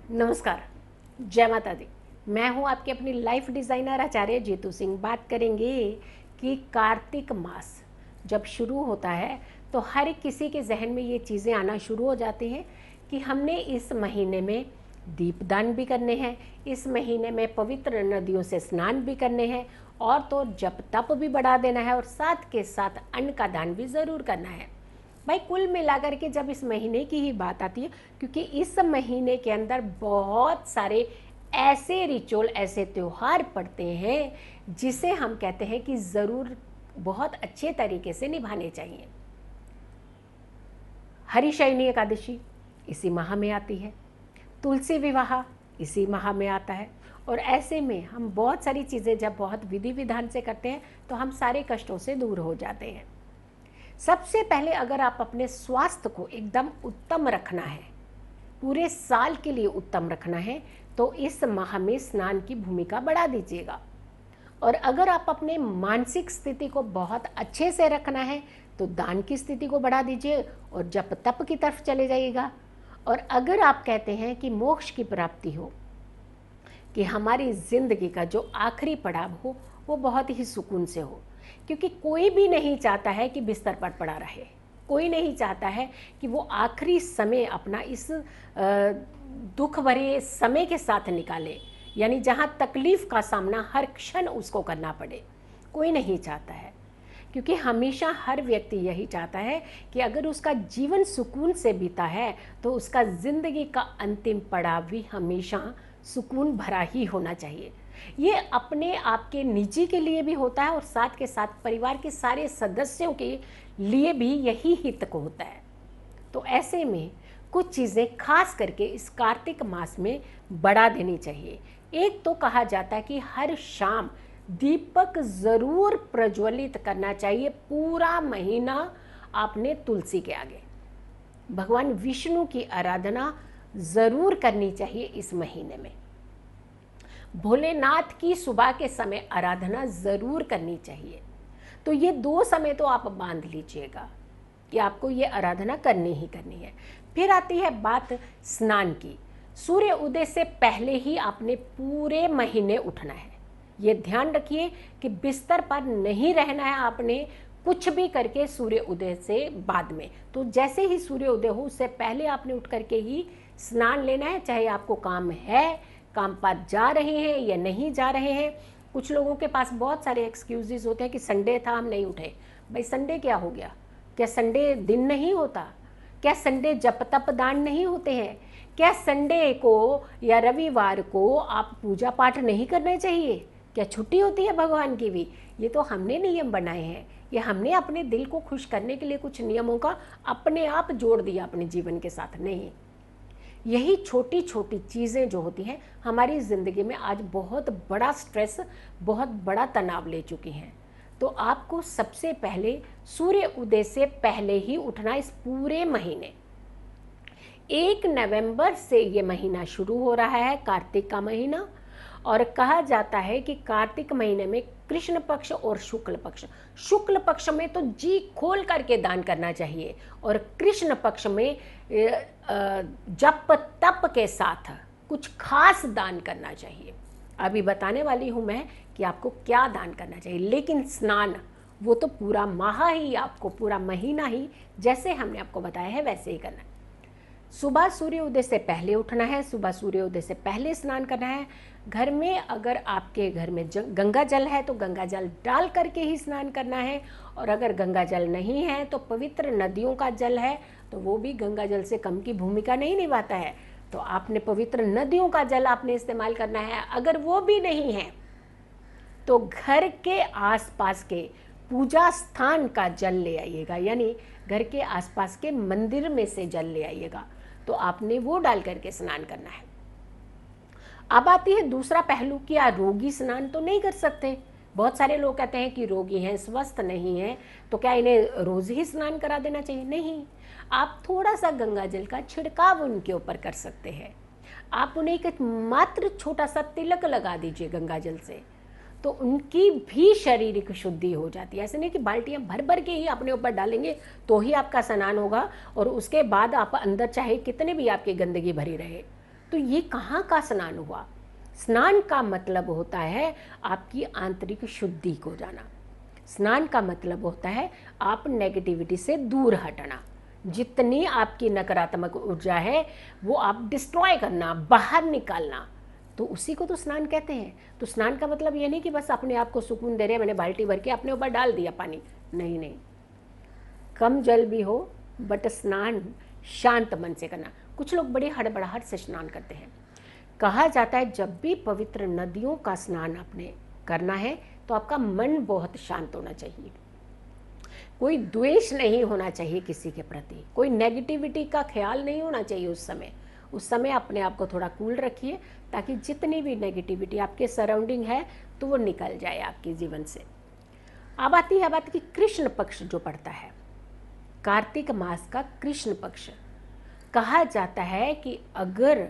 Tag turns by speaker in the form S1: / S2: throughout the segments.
S1: नमस्कार। जय माता दी। मैं हूं आपकी अपनी लाइफ डिज़ाइनर आचार्य जीतू सिंह। बात करेंगे कि कार्तिक मास जब शुरू होता है तो हर किसी के जहन में ये चीज़ें आना शुरू हो जाती हैं कि हमने इस महीने में दीपदान भी करने हैं, इस महीने में पवित्र नदियों से स्नान भी करने हैं, और तो जप तप भी बढ़ा देना है, और साथ के साथ अन्न का दान भी ज़रूर करना है। भाई कुल मिलाकर के जब इस महीने की ही बात आती है, क्योंकि इस महीने के अंदर बहुत सारे ऐसे रिचुअल, ऐसे त्यौहार पड़ते हैं जिसे हम कहते हैं कि ज़रूर बहुत अच्छे तरीके से निभाने चाहिए। हरिशयनी एकादशी इसी माह में आती है, तुलसी विवाह इसी माह में आता है, और ऐसे में हम बहुत सारी चीज़ें जब बहुत विधि विधान से करते हैं तो हम सारे कष्टों से दूर हो जाते हैं। सबसे पहले अगर आप अपने स्वास्थ्य को एकदम उत्तम रखना है, पूरे साल के लिए उत्तम रखना है, तो इस माह में स्नान की भूमिका बढ़ा दीजिएगा। और अगर आप अपने मानसिक स्थिति को बहुत अच्छे से रखना है तो दान की स्थिति को बढ़ा दीजिए और जप तप की तरफ चले जाइएगा। और अगर आप कहते हैं कि मोक्ष की प्राप्ति हो, कि हमारी ज़िंदगी का जो आखिरी पड़ाव हो वो बहुत ही सुकून से हो, क्योंकि कोई भी नहीं चाहता है कि बिस्तर पर पड़ा रहे, कोई नहीं चाहता है कि वो आखिरी समय अपना इस दुख भरे समय के साथ निकाले, यानी जहाँ तकलीफ़ का सामना हर क्षण उसको करना पड़े, कोई नहीं चाहता है। क्योंकि हमेशा हर व्यक्ति यही चाहता है कि अगर उसका जीवन सुकून से बीता है तो उसका ज़िंदगी का अंतिम पड़ाव भी हमेशा सुकून भरा ही होना चाहिए। ये अपने आप के निजी के लिए भी होता है और साथ के साथ परिवार के सारे सदस्यों के लिए भी यही हित को होता है। तो ऐसे में कुछ चीज़ें खास करके इस कार्तिक मास में बढ़ा देनी चाहिए। एक तो कहा जाता है कि हर शाम दीपक ज़रूर प्रज्वलित करना चाहिए, पूरा महीना आपने तुलसी के आगे। भगवान विष्णु की आराधना ज़रूर करनी चाहिए इस महीने में। भोलेनाथ की सुबह के समय आराधना ज़रूर करनी चाहिए। तो ये दो समय तो आप बांध लीजिएगा कि आपको ये आराधना करनी ही करनी है। फिर आती है बात स्नान की। सूर्य उदय से पहले ही आपने पूरे महीने उठना है। ये ध्यान रखिए कि बिस्तर पर नहीं रहना है आपने कुछ भी करके सूर्य उदय से बाद में। तो जैसे ही सूर्य उदय हो उससे पहले आपने उठ करके ही स्नान लेना है, चाहे आपको काम है, काम पर जा रहे हैं या नहीं जा रहे हैं। कुछ लोगों के पास बहुत सारे एक्सक्यूजेस होते हैं कि संडे था हम नहीं उठे। भाई संडे क्या हो गया? क्या संडे दिन नहीं होता? क्या संडे जप तप दान नहीं होते हैं? क्या संडे को या रविवार को आप पूजा पाठ नहीं करना चाहिए? क्या छुट्टी होती है भगवान की भी? ये तो हमने नियम बनाए हैं, ये हमने अपने दिल को खुश करने के लिए कुछ नियमों का अपने आप जोड़ दिया अपने जीवन के साथ। नहीं, यही छोटी छोटी चीज़ें जो होती हैं हमारी ज़िंदगी में आज बहुत बड़ा स्ट्रेस, बहुत बड़ा तनाव ले चुकी हैं। तो आपको सबसे पहले सूर्य उदय से पहले ही उठना। इस पूरे महीने 1 नवंबर से ये महीना शुरू हो रहा है, कार्तिक का महीना। और कहा जाता है कि कार्तिक महीने में कृष्ण पक्ष और शुक्ल पक्ष में तो जी खोल करके दान करना चाहिए, और कृष्ण पक्ष में जप तप के साथ कुछ खास दान करना चाहिए। अभी बताने वाली हूँ मैं कि आपको क्या दान करना चाहिए। लेकिन स्नान वो तो पूरा माह ही, आपको पूरा महीना ही जैसे हमने आपको बताया है वैसे ही करना है। सुबह सूर्योदय से पहले उठना है, सुबह सूर्योदय से पहले स्नान करना है। घर में अगर आपके घर में गंगा जल है तो गंगा जल डाल करके ही स्नान करना है, और अगर गंगा जल नहीं है तो पवित्र नदियों का जल है तो वो भी गंगा जल से कम की भूमिका नहीं निभाता है, तो आपने पवित्र नदियों का जल आपने इस्तेमाल करना है। अगर वो भी नहीं है तो घर के आसपास के पूजा स्थान का जल ले आइएगा, यानी घर के आसपास के मंदिर में से जल ले आइएगा, तो आपने वो डाल करके स्नान करना है। अब आती है दूसरा पहलू, क्या रोगी स्नान तो नहीं कर सकते? बहुत सारे लोग कहते हैं कि रोगी हैं, स्वस्थ नहीं हैं, तो क्या इन्हें रोज ही स्नान करा देना चाहिए? नहीं, आप थोड़ा सा गंगा जल का छिड़काव उनके ऊपर कर सकते हैं। आप उन्हें एक मात्र छोटा सा तिलक लगा दीजिए गंगा जल से, तो उनकी भी शारीरिक शुद्धि हो जाती है। ऐसे नहीं कि बाल्टियाँ भर भर के ही अपने ऊपर डालेंगे तो ही आपका स्नान होगा और उसके बाद आप अंदर चाहे कितने भी आपकी गंदगी भरी रहे, तो ये कहाँ का स्नान हुआ? स्नान का मतलब होता है आपकी आंतरिक शुद्धि को जाना। स्नान का मतलब होता है आप नेगेटिविटी से दूर हटना, जितनी आपकी नकारात्मक ऊर्जा है वो आप डिस्ट्रॉय करना, बाहर निकालना, तो उसी को तो स्नान कहते हैं। तो स्नान का मतलब ये नहीं कि बस अपने आप को सुकून दे रहे हैं, मैंने बाल्टी भर के अपने ऊपर डाल दिया पानी, नहीं नहीं, कम जल भी हो बट स्नान शांत मन से करना। कुछ लोग बड़ी हड़बड़ाहट से स्नान करते हैं। कहा जाता है जब भी पवित्र नदियों का स्नान आपने करना है तो आपका मन बहुत शांत होना चाहिए, कोई द्वेष नहीं होना चाहिए किसी के प्रति, कोई नेगेटिविटी का ख्याल नहीं होना चाहिए उस समय अपने आप को थोड़ा कूल रखिए, ताकि जितनी भी नेगेटिविटी आपके सराउंडिंग है तो वो निकल जाए आपके जीवन से। अब आती है बात कि कृष्ण पक्ष जो पड़ता है, कार्तिक मास का कृष्ण पक्ष, कहा जाता है कि अगर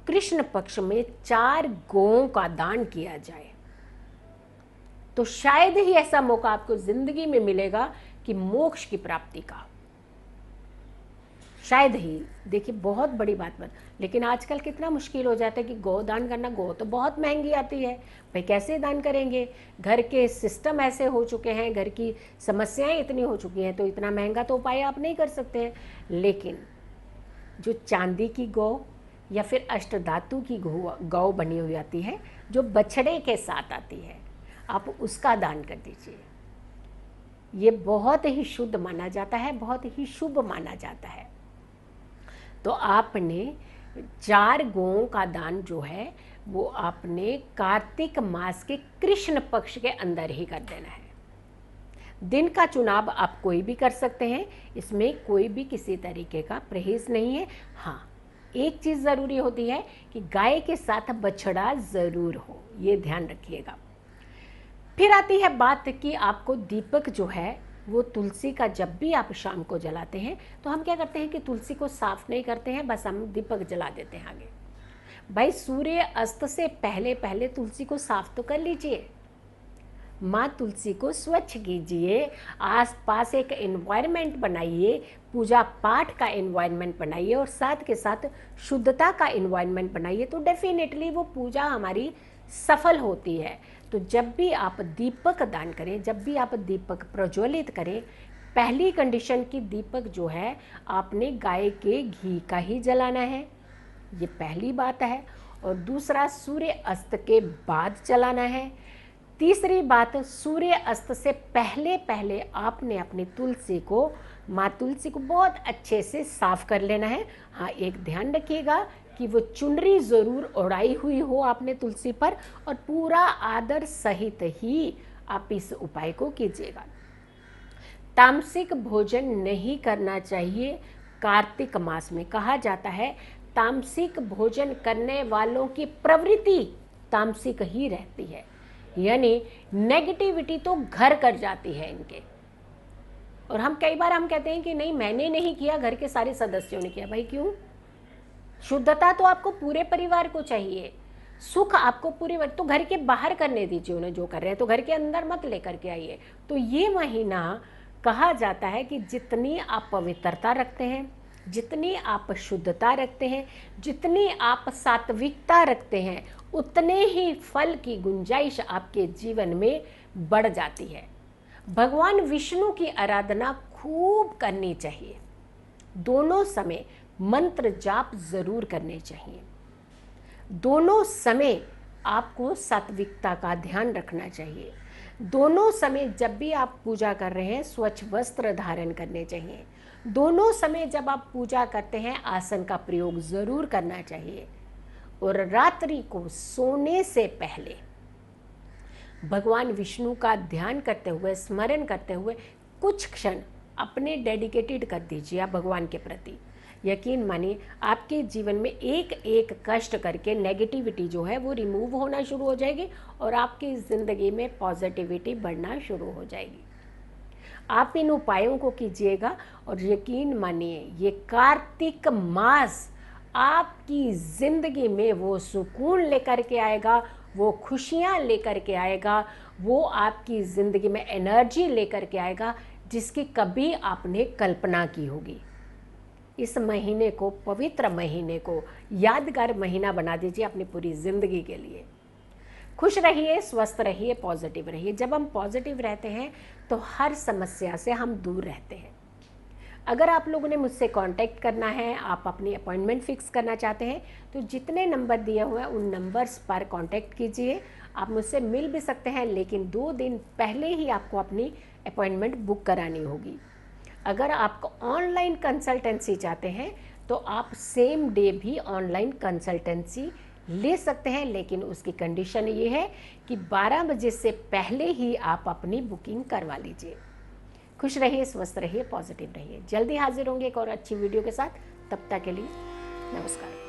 S1: कृष्ण पक्ष में 4 गौओं का दान किया जाए तो शायद ही ऐसा मौका आपको जिंदगी में मिलेगा कि मोक्ष की प्राप्ति का, शायद ही। देखिए बहुत बड़ी बात लेकिन आजकल कितना मुश्किल हो जाता है कि गौ दान करना, गौ तो बहुत महंगी आती है भाई, कैसे दान करेंगे? घर के सिस्टम ऐसे हो चुके हैं, घर की समस्याएं इतनी हो चुकी हैं, तो इतना महंगा तो उपाय आप नहीं कर सकते हैं। लेकिन जो चांदी की गौ या फिर अष्टधातु की गौ बनी हुई आती है, जो बछड़े के साथ आती है, आप उसका दान कर दीजिए। ये बहुत ही शुद्ध माना जाता है, बहुत ही शुभ माना जाता है। तो आपने 4 गौओं का दान जो है वो आपने कार्तिक मास के कृष्ण पक्ष के अंदर ही कर देना है। दिन का चुनाव आप कोई भी कर सकते हैं, इसमें कोई भी किसी तरीके का परहेज नहीं है। हाँ, एक चीज़ ज़रूरी होती है कि गाय के साथ बछड़ा ज़रूर हो, ये ध्यान रखिएगा। फिर आती है बात कि आपको दीपक जो है वो तुलसी का जब भी आप शाम को जलाते हैं तो हम क्या करते हैं कि तुलसी को साफ नहीं करते हैं, बस हम दीपक जला देते हैं आगे। भाई सूर्य अस्त से पहले पहले तुलसी को साफ तो कर लीजिए, माँ तुलसी को स्वच्छ कीजिए, आसपास एक एनवायरनमेंट बनाइए, पूजा पाठ का एनवायरनमेंट बनाइए और साथ के साथ शुद्धता का एनवायरनमेंट बनाइए, तो डेफिनेटली वो पूजा हमारी सफल होती है। तो जब भी आप दीपक दान करें, जब भी आप दीपक प्रज्वलित करें, पहली कंडीशन की दीपक जो है आपने गाय के घी का ही जलाना है, ये पहली बात है। और दूसरा, सूर्य अस्त के बाद जलाना है। तीसरी बात, सूर्य अस्त से पहले पहले आपने अपनी तुलसी को, माँ तुलसी को बहुत अच्छे से साफ कर लेना है। हाँ, एक ध्यान रखिएगा कि वो चुनरी ज़रूर ओढ़ाई हुई हो आपने तुलसी पर, और पूरा आदर सहित ही आप इस उपाय को कीजिएगा। तामसिक भोजन नहीं करना चाहिए कार्तिक मास में। कहा जाता है तामसिक भोजन करने वालों की प्रवृत्ति तामसिक ही रहती है, यानी नेगेटिविटी तो घर कर जाती है इनके। और हम कई बार हम कहते हैं कि नहीं मैंने नहीं किया, घर के सारे सदस्यों ने किया। भाई क्यों? शुद्धता तो आपको पूरे परिवार को चाहिए, सुख आपको पूरे, तो घर के बाहर करने दीजिए उन्हें जो कर रहे हैं, तो घर के अंदर मत लेकर के आइए। तो ये महीना कहा जाता है कि जितनी आप पवित्रता रखते हैं, जितनी आप शुद्धता रखते हैं, जितनी आप सात्विकता रखते हैं, उतने ही फल की गुंजाइश आपके जीवन में बढ़ जाती है। भगवान विष्णु की आराधना खूब करनी चाहिए, दोनों समय मंत्र जाप जरूर करने चाहिए, दोनों समय आपको सात्विकता का ध्यान रखना चाहिए, दोनों समय जब भी आप पूजा कर रहे हैं स्वच्छ वस्त्र धारण करने चाहिए, दोनों समय जब आप पूजा करते हैं आसन का प्रयोग जरूर करना चाहिए। और रात्रि को सोने से पहले भगवान विष्णु का ध्यान करते हुए, स्मरण करते हुए कुछ क्षण अपने डेडिकेटेड कर दीजिए आप भगवान के प्रति। यकीन मानिए आपके जीवन में एक एक कष्ट करके नेगेटिविटी जो है वो रिमूव होना शुरू हो जाएगी और आपकी ज़िंदगी में पॉजिटिविटी बढ़ना शुरू हो जाएगी। आप इन उपायों को कीजिएगा और यकीन मानिए ये कार्तिक मास आपकी ज़िंदगी में वो सुकून लेकर के आएगा, वो खुशियाँ लेकर के आएगा, वो आपकी ज़िंदगी में एनर्जी लेकर के आएगा जिसकी कभी आपने कल्पना की होगी। इस महीने को, पवित्र महीने को यादगार महीना बना दीजिए अपनी पूरी ज़िंदगी के लिए। खुश रहिए, स्वस्थ रहिए, पॉजिटिव रहिए। जब हम पॉजिटिव रहते हैं तो हर समस्या से हम दूर रहते हैं। अगर आप लोगों ने मुझसे कांटेक्ट करना है, आप अपनी अपॉइंटमेंट फिक्स करना चाहते हैं, तो जितने नंबर दिए हुए हैं उन नंबर्स पर कांटेक्ट कीजिए। आप मुझसे मिल भी सकते हैं, लेकिन 2 दिन पहले ही आपको अपनी अपॉइंटमेंट बुक करानी होगी। अगर आप ऑनलाइन कंसल्टेंसी चाहते हैं तो आप सेम डे भी ऑनलाइन कंसल्टेंसी ले सकते हैं, लेकिन उसकी कंडीशन ये है कि 12 बजे से पहले ही आप अपनी बुकिंग करवा लीजिए। खुश रहिए, स्वस्थ रहिए, पॉजिटिव रहिए। जल्दी हाजिर होंगे एक और अच्छी वीडियो के साथ। तब तक के लिए नमस्कार।